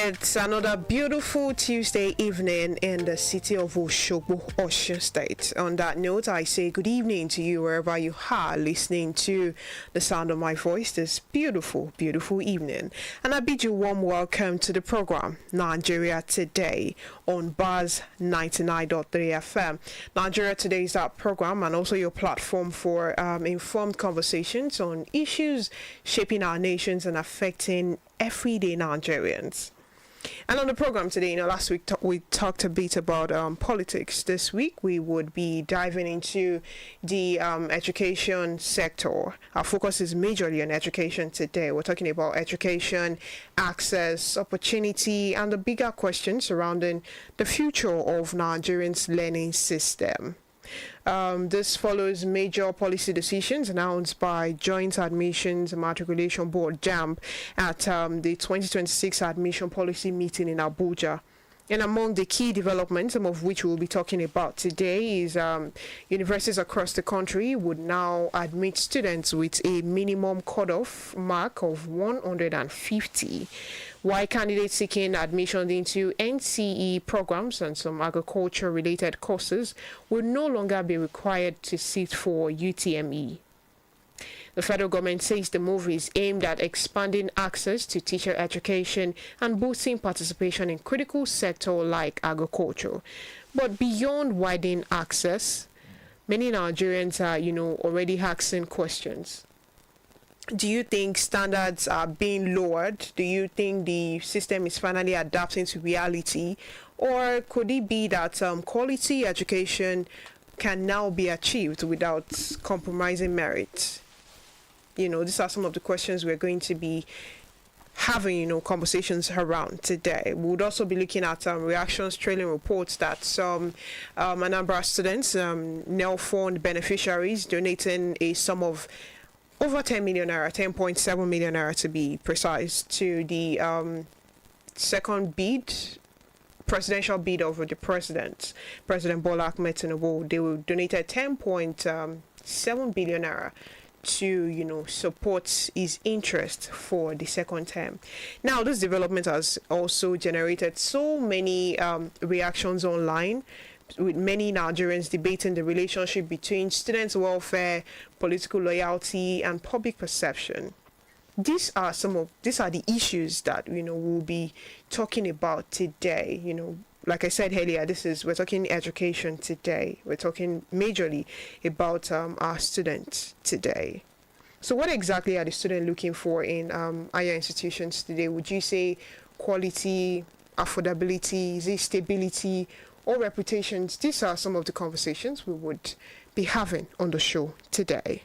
It's another beautiful Tuesday evening in the city of Osogbo, Osun State. On that note, I say good evening to you wherever you are listening to the sound of my voice this beautiful, beautiful evening. And I bid you warm welcome to the program, Nigeria Today, on Buzz 99.3 FM. Nigeria Today is our program and also your platform for informed conversations on issues shaping our nations and affecting everyday Nigerians. And on the program today, last week we talked a bit about politics. This week we would be diving into the education sector. Our focus is majorly on education today. We're talking about education, access, opportunity, and the bigger questions surrounding the future of Nigerians' learning system. This follows major policy decisions announced by Joint Admissions and Matriculation Board (JAMB) at the 2026 admission policy meeting in Abuja. And among the key developments, some of which we'll be talking about today, is universities across the country would now admit students with a minimum cutoff mark of 150, while candidates seeking admission into NCE programs and some agriculture-related courses will no longer be required to sit for UTME. The federal government says the move is aimed at expanding access to teacher education and boosting participation in critical sectors like agriculture. But beyond widening access, many Nigerians are, already asking questions. Do you think standards are being lowered? Do you think the system is finally adapting to reality? Or could it be that quality education can now be achieved without compromising merit? These are some of the questions we're going to be having, conversations around today. We would also be looking at reactions trailing reports that some Anambra students, NEL fund beneficiaries, donating a sum of over 10 million naira, 10.7 million naira to be precise, to the second presidential bid of the President Bola Ahmed Tinubu. They donated 10.7 billion naira to support his interest for the second term. Now, this development has also generated so many reactions online, with many Nigerians debating the relationship between students' welfare, political loyalty, and public perception. These are the issues that we'll be talking about today. Like I said earlier, we're talking education today. We're talking majorly about our students today. So what exactly are the students looking for in higher institutions today? Would you say quality, affordability, is it stability, or reputations? These are some of the conversations we would be having on the show today.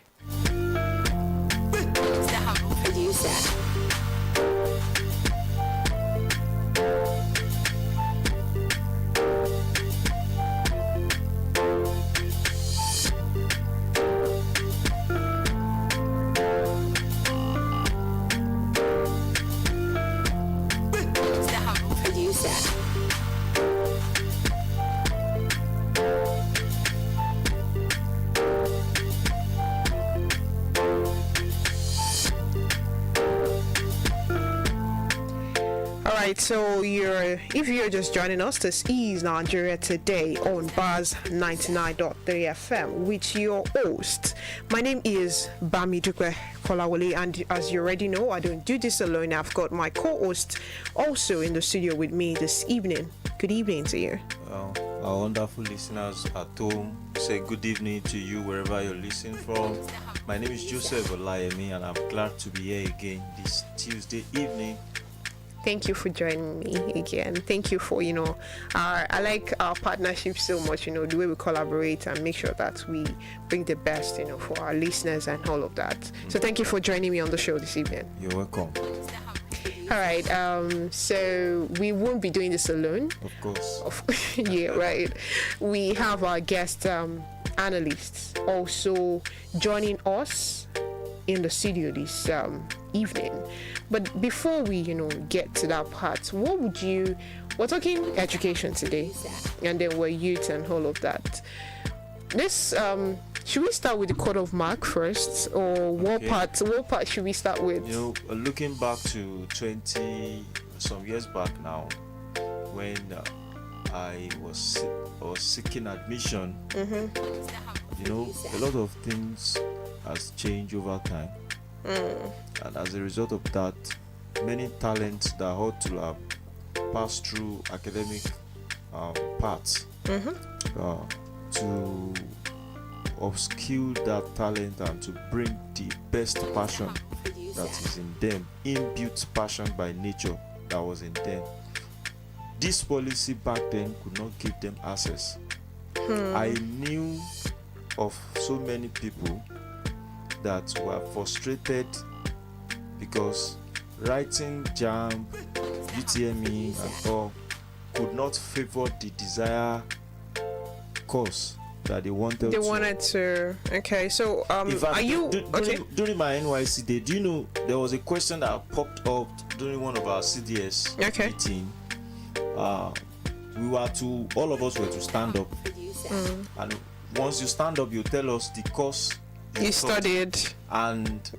So if you're just joining us, this is Nigeria Today on Buzz 99.3 FM with your host. My name is Bamidupe Kolawole, and as you already know, I don't do this alone. I've got my co-host also in the studio with me this evening. Good evening to you. Well, our wonderful listeners at home, say good evening to you wherever you're listening from. My name is Joseph Olayemi, and I'm glad to be here again this Tuesday evening Thank you for joining me again. Thank you for, I like our partnership so much, the way we collaborate and make sure that we bring the best, for our listeners and all of that. So thank you for joining me on the show this evening. You're welcome. All right. So we won't be doing this alone. Of course. Yeah, right. We have our guest analysts also joining us in the studio this evening. But before we get to that part, we're talking education today, and then we're youth and all of that. This should we start with the code of mark first, or what part should we start with? Looking back to 20 some years back now, when I was seeking admission, a lot of things has changed over time. And as a result of that, many talents that ought to have passed through academic paths to obscure that talent and to bring the best passion that is in them, inbuilt passion by nature that was in them. This policy back then could not give them access. I knew of so many people that were frustrated because writing JAMB, UTME and all could not favor the desired course that they wanted. Okay, so during my NYC day, do you know there was a question that popped up during one of our CDS meeting? All of us were to stand up, and once you stand up, you tell us the course you studied and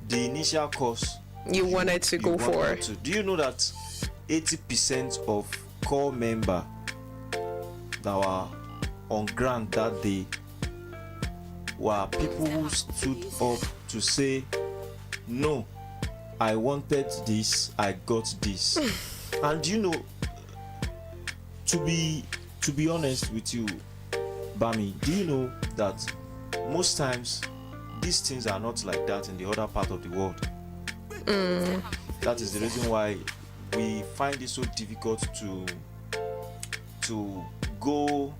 the initial course you wanted to go for. Do you know that 80% of core member that were on grant that day were people who stood up to say, no, I wanted this, I got this. And to be honest with you, Bami, do you know that most times these things are not like that in the other part of the world? That is the reason why we find it so difficult to go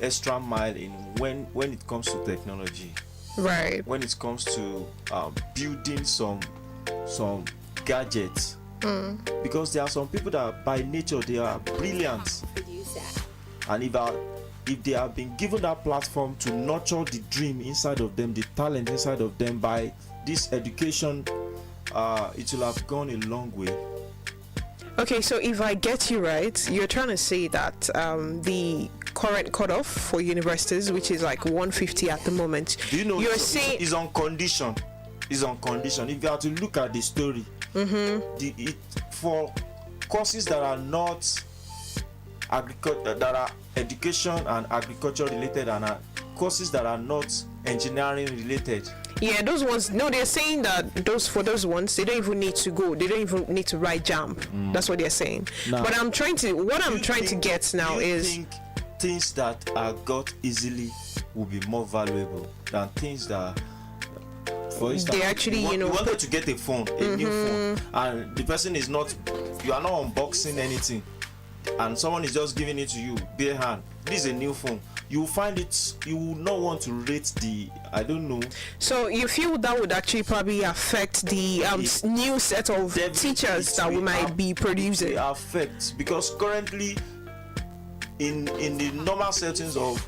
extra mile in when it comes to technology, right? When it comes to building some gadgets, because there are some people that by nature they are brilliant, and if they have been given that platform to nurture the dream inside of them, the talent inside of them by this education, it will have gone a long way. Okay, so if I get you right, you're trying to say that the current cutoff for universities, which is like 150 at the moment, you're saying is on condition. Is on condition. If you have to look at the story, for courses that are not that are education and agriculture related, and courses that are not engineering related. Yeah, those ones. No, they're saying that those ones, they don't even need to go. They don't even need to write JAMB. That's what they're saying. Now, but I'm trying to get now is think things that are got easily will be more valuable than things that, for instance, they actually you wanted to get a phone, a new phone, and the person is not. You are not unboxing anything, and someone is just giving it to you bare hand. This is a new phone. You will find it, you will not want to rate the, I don't know. So you feel that would actually probably affect the new set of teachers that we might be producing? It affects, because currently in the normal settings of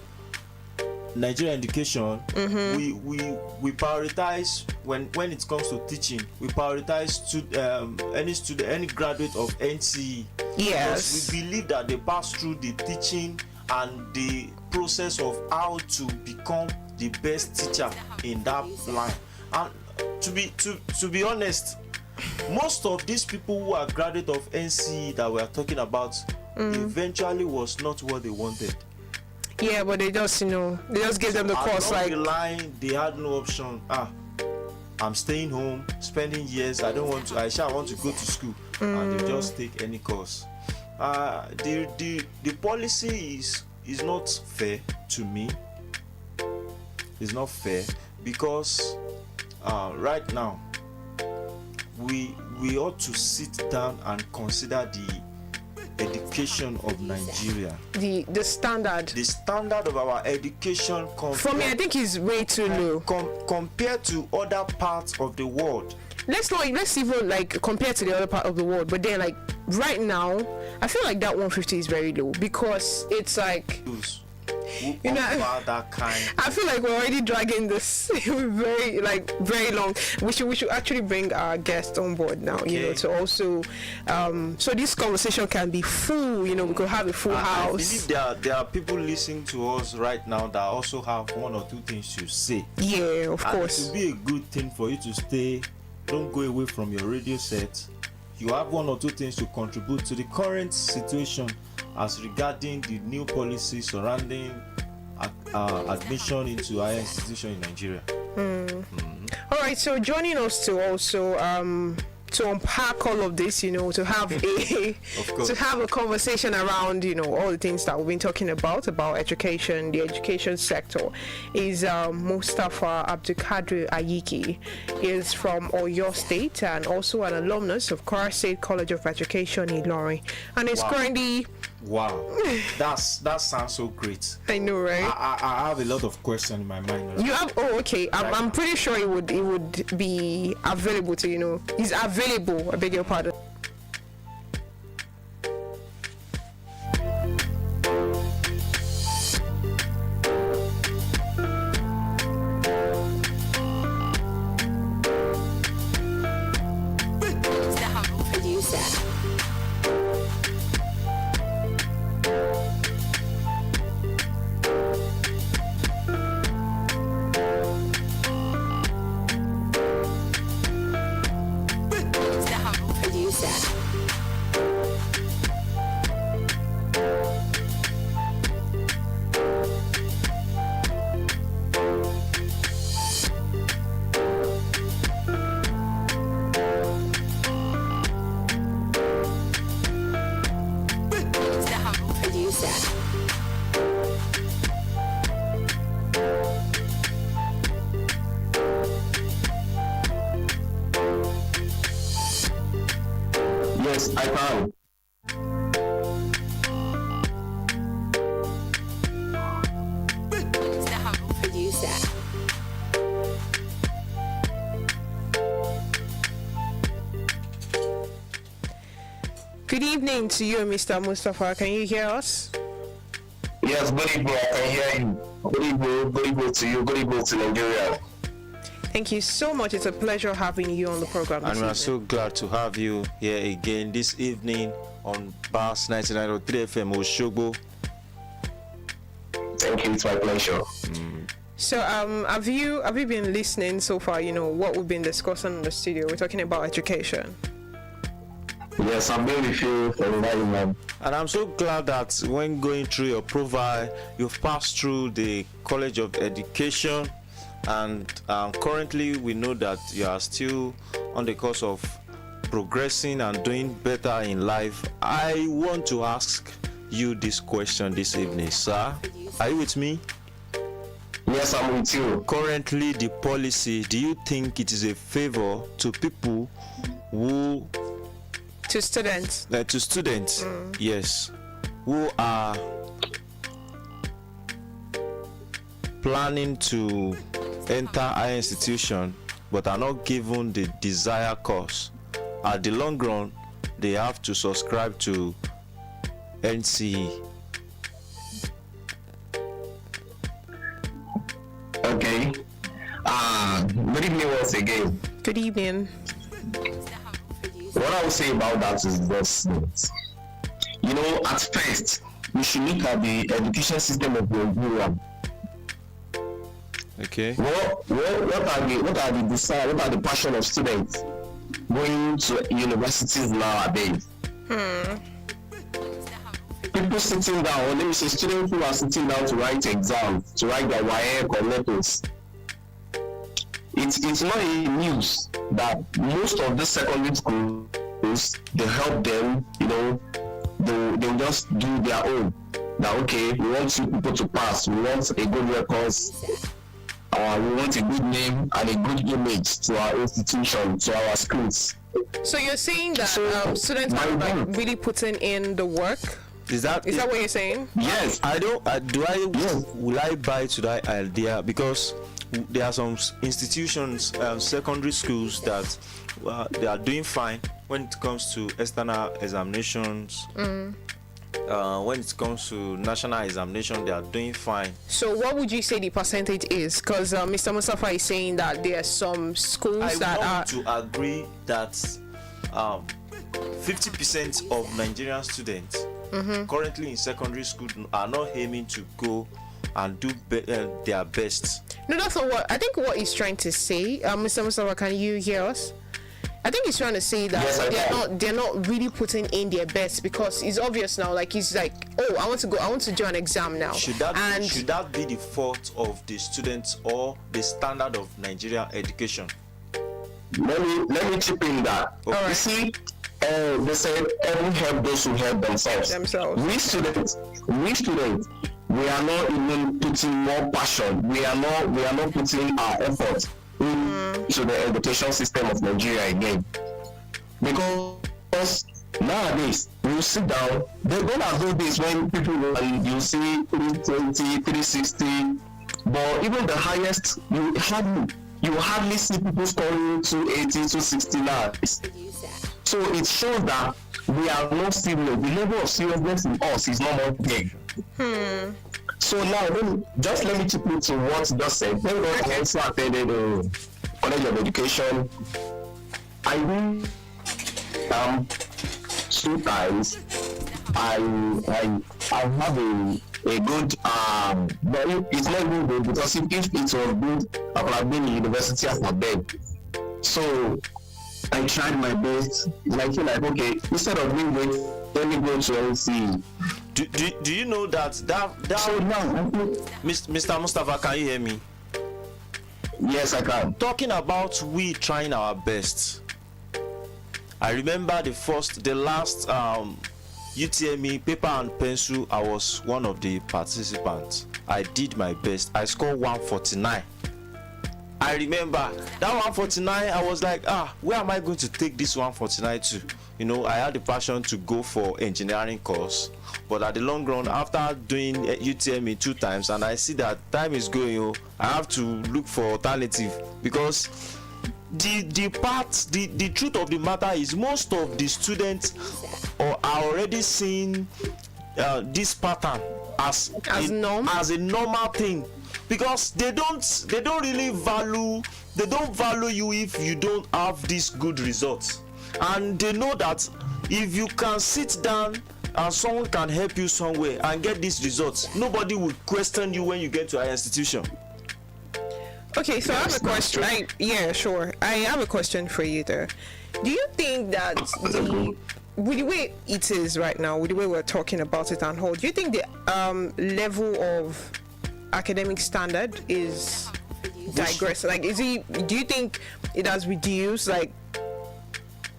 Nigerian education, we prioritize when it comes to teaching, we prioritize any graduate of NCE. Yes. Because we believe that they pass through the teaching and the process of how to become the best teacher in that line. And to be honest, most of these people who are graduate of NCE that we are talking about eventually was not what they wanted. Yeah, but they just gave them the course. Along the line, they had no option. I'm staying home, spending years. I want to go to school, and they just take any course. The policy is not fair to me. It's not fair because right now we ought to sit down and consider the education of Nigeria. The standard. The standard of our education For me, I think is way too low compared to other parts of the world. Let's even like compare to the other part of the world, but then like right now, I feel like that 150 is very low because it's like that kind. I feel like we're already dragging this very long. We should actually bring our guest on board now, okay. To also so this conversation can be full, we could have a full house. I believe there are people listening to us right now that also have one or two things to say. Yeah, of course. It would be a good thing for you to stay. Don't go away from your radio set. You have one or two things to contribute to the current situation as regarding the new policy surrounding admission into higher institution in Nigeria. All right, so joining us to also to unpack all of this, to have a conversation around, all the things that we've been talking about education, the education sector, is Mustapha Abudulkadir Ayiki. He is from Oyo State and also an alumnus of Kwara State College of Education in Ilorin, and is currently. Wow, that sounds so great. I know, right? I have a lot of questions in my mind. You have? Oh, okay. I'm pretty sure it would be available to He's available. I beg your pardon. Yes, I can. Good evening to you, Mr. Mustapha. Can you hear us? Yes, good evening. I can hear you. Good evening to you. Good evening to Nigeria. Thank you so much. It's a pleasure having you on the program. And we are so glad to have you here again this evening on Bass 99.3 FM Osogbo. Thank you. It's my pleasure. So, have you been listening so far? What we've been discussing in the studio. We're talking about education. Yes, I'm being with you for the night. And I'm so glad that when going through your profile, you've passed through the College of Education. And currently we know that you are still on the course of progressing and doing better in life. I want to ask you this question this evening, sir. Are you with me? Yes, I'm with you. Currently, the policy, do you think it is a favor to people who... To students? Yes, who are planning to enter higher institution but are not given the desired course. At the long run, they have to subscribe to NCE. Okay. Good evening once again. Good evening. What I will say about that is this. At first, we should look at the education system of Nigeria. Okay. What are the passion of students going to universities nowadays? People sitting down, let me say students who are sitting down to write exams, to write their WAEC or letters. It's not a news that most of the secondary schools, they help them, they just do their own. That okay, we want you people to pass, we want a good records. We want a good name and a good image to our institution, to our schools. So you're saying that students are like really putting in the work? Is that what you're saying? Yes. Will I buy to that idea? Because there are some institutions, secondary schools that they are doing fine when it comes to external examinations. When it comes to national examination, they are doing fine. So what would you say the percentage is? Because Mr. Mustapha is saying that there are some schools that are... I want to agree that 50% of Nigerian students currently in secondary school are not aiming to go and do their best. No, that's not what... I think what he's trying to say, Mr. Mustapha, can you hear us? I think he's trying to say that they're not really putting in their best, because it's obvious now. Like, he's like, oh, I want to do an exam now. Should that be the fault of the students or the standard of Nigerian education? Let me chip in that. Okay. Right. You see, they said everyone help those who help themselves. We students, we are not even putting more passion. We are not putting our effort into the education system of Nigeria again. Because nowadays, you sit down, they don't have those days when people you see 320, 360, but even the highest, you hardly see people scoring 280, 260 now. So it shows that we are not serious. The level of seriousness in us is not more there. So now, let me chip into what you just said. When I also attended College of Education, I did 2 times. I have a good, but it's not even good, because if it was good, I would have been in university as a bed. So I tried my best. I feel like, okay, instead of being great, let me go to LC. Do you know that so now, Mr. Mustapha, can you hear me? Yes, I can. Talking about we trying our best, I remember the last UTME paper and pencil. I was one of the participants. I did my best. I scored 149. I remember that 149. I was like, where am I going to take this 149 to? You know, I had the passion to go for engineering course, but at the long run, after doing UTME 2 times, and I see that time is going, I have to look for alternative, because the truth of the matter is most of the students are already seeing this pattern as a normal thing, because they don't really value you if you don't have these good results. And they know that if you can sit down and someone can help you somewhere and get these results, nobody will question you when you get to our institution. Okay, so I have a question. I have a question for you there. Do you think that with the way it is right now, with the way we're talking about it and all, do you think the level of academic standard is digressing? Like, do you think it has reduced? Like,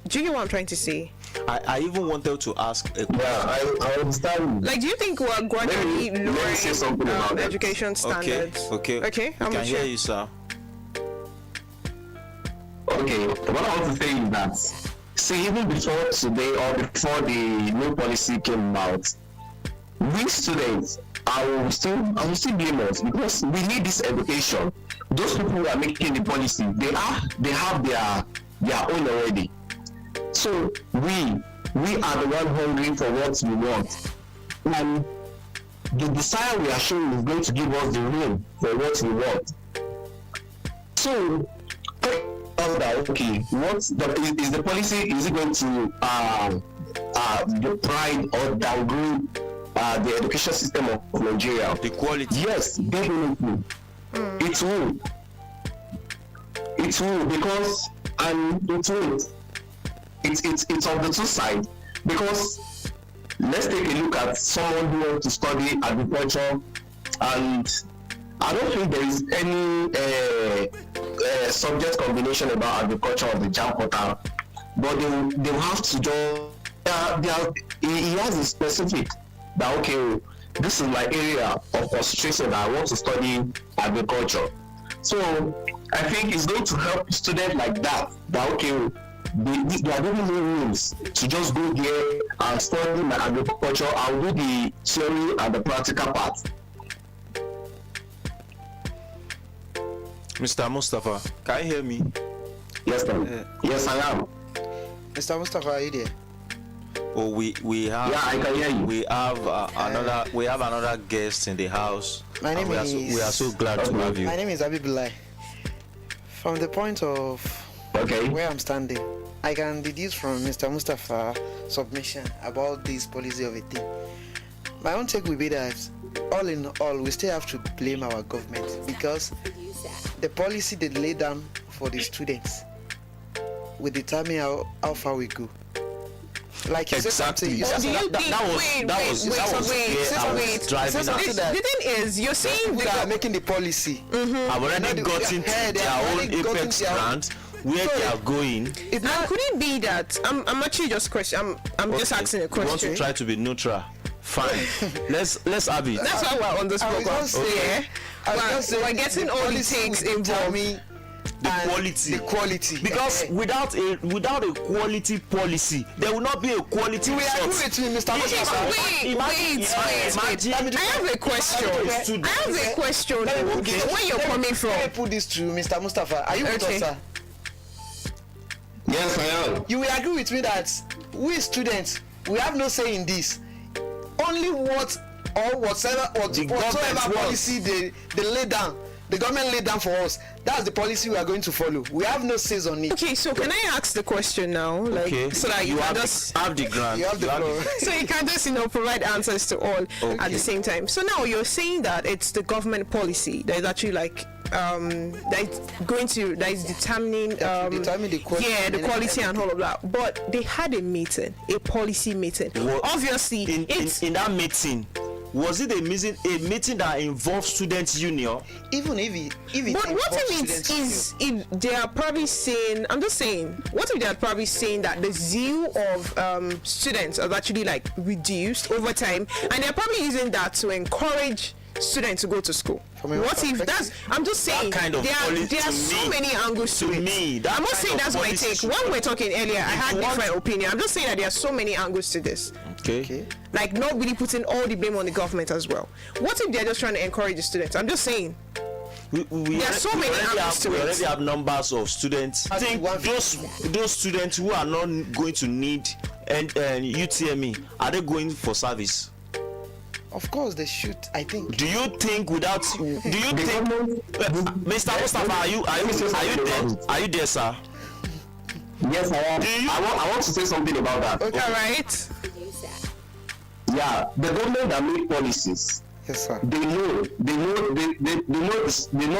do you get what I'm trying to say? I even wanted to ask a question. Yeah, I understand. Like, do you think we're gradually lowering education standards? Okay. I can hear you, sir. Okay, what I want to say is that, see, even before today or before the new policy came out, we students, I will still blame us, because we need this education. Those people who are making the policy, they have their own already. So we are the one hungry for what we want, and the desire we are showing is going to give us the room for what we want. So, okay, is the policy? Is it going to deprive or downgrade the education system of Nigeria? The quality? Yes, definitely. It will. It will, because it will. It's on the 2 sides, because let's take a look at someone who wants to study agriculture, and I don't think there is any subject combination about agriculture on the JAMB portal, but they will have to just he has a specific that, okay, this is my area of concentration, I want to study agriculture. So I think it's going to help students like that. That okay, they are giving me rules to just go there and study my agriculture. I'll do the theory and the practical part. Mr. Mustapha, can you hear me? Yes, sir. Yes, I am. Mr. Mustapha, are you there? Oh, we have. Yeah, I can hear you. We have another guest in the house. My name we are so glad to have you. My name is Abudulkadir. From the point of where I'm standing, I can deduce from Mr. Mustapha's submission about this policy of a thing. My own take will be that, all in all, we still have to blame our government, because the policy they lay down for the students will determine how far we go. Like you Exactly. said something, Wait. The thing is, you're saying that are making the policy. I've already gotten to their own apex grant where they are going. Could it be that I'm actually just question. I'm just asking a You want question. to try to be neutral? Fine. let's have it. That's why we're on this program. We're getting all the takes involved. The quality. Because Yeah. without a quality policy, there will not be a quality We agree result. with you, Mr. Mustapha. Wait. I have a question. Where you're coming from? Let me put this to Mr. Mustapha. Are you with Okay. us, sir? Yes, I am. You will agree with me that we students, we have no say in this. Only whatsoever government policy they lay down, the government lay down for us, that's the policy we are going to follow. We have no say on it. Okay, so can I ask the question now? Like, Okay. so that you can have just the grant. You have the floor. so you can just provide answers to all at Okay. the same time. So now you're saying that it's the government policy that is actually like that is determining determine the quality the and quality and all of that. But they had a meeting, a policy meeting. Well, Obviously, in that meeting, was it a meeting that involved students' union? Even if it but what involves if it students is if they are probably saying, I'm just saying, what if they are probably saying that the zeal of students is actually like reduced over time, and they're probably using that to encourage students to go to school? What if that's, I'm just saying, That kind of policy, there are to so me- many angles to to it. me, that I'm not kind saying of that's my policy take. should- When we were talking earlier, I had want- different opinion. I'm just saying that there are so many angles to this. Okay. Like, not really putting all the blame on the government as well. What if they're just trying to encourage the students? I'm just saying. There are so many angles to we it. already have numbers of students. I think those students who are not going to need UTME, are they going for service? Of course they should, I think. Do you think Mr. Mustapha, are you there? Are you there, sir? Yes, I am. Do you- I want to say something about that. Okay. All right. Yeah, the government that make policies, Yes, sir. they know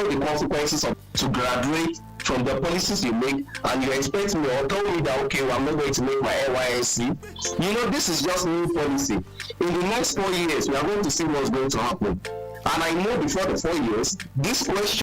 the consequences of to graduate from the policies you make, and you expect me or tell me that okay, well, I'm not going to make my NYSC. You know, this is just new policy. In the next 4 years, we are going to see what's going to happen. And I know before the 4 years, this question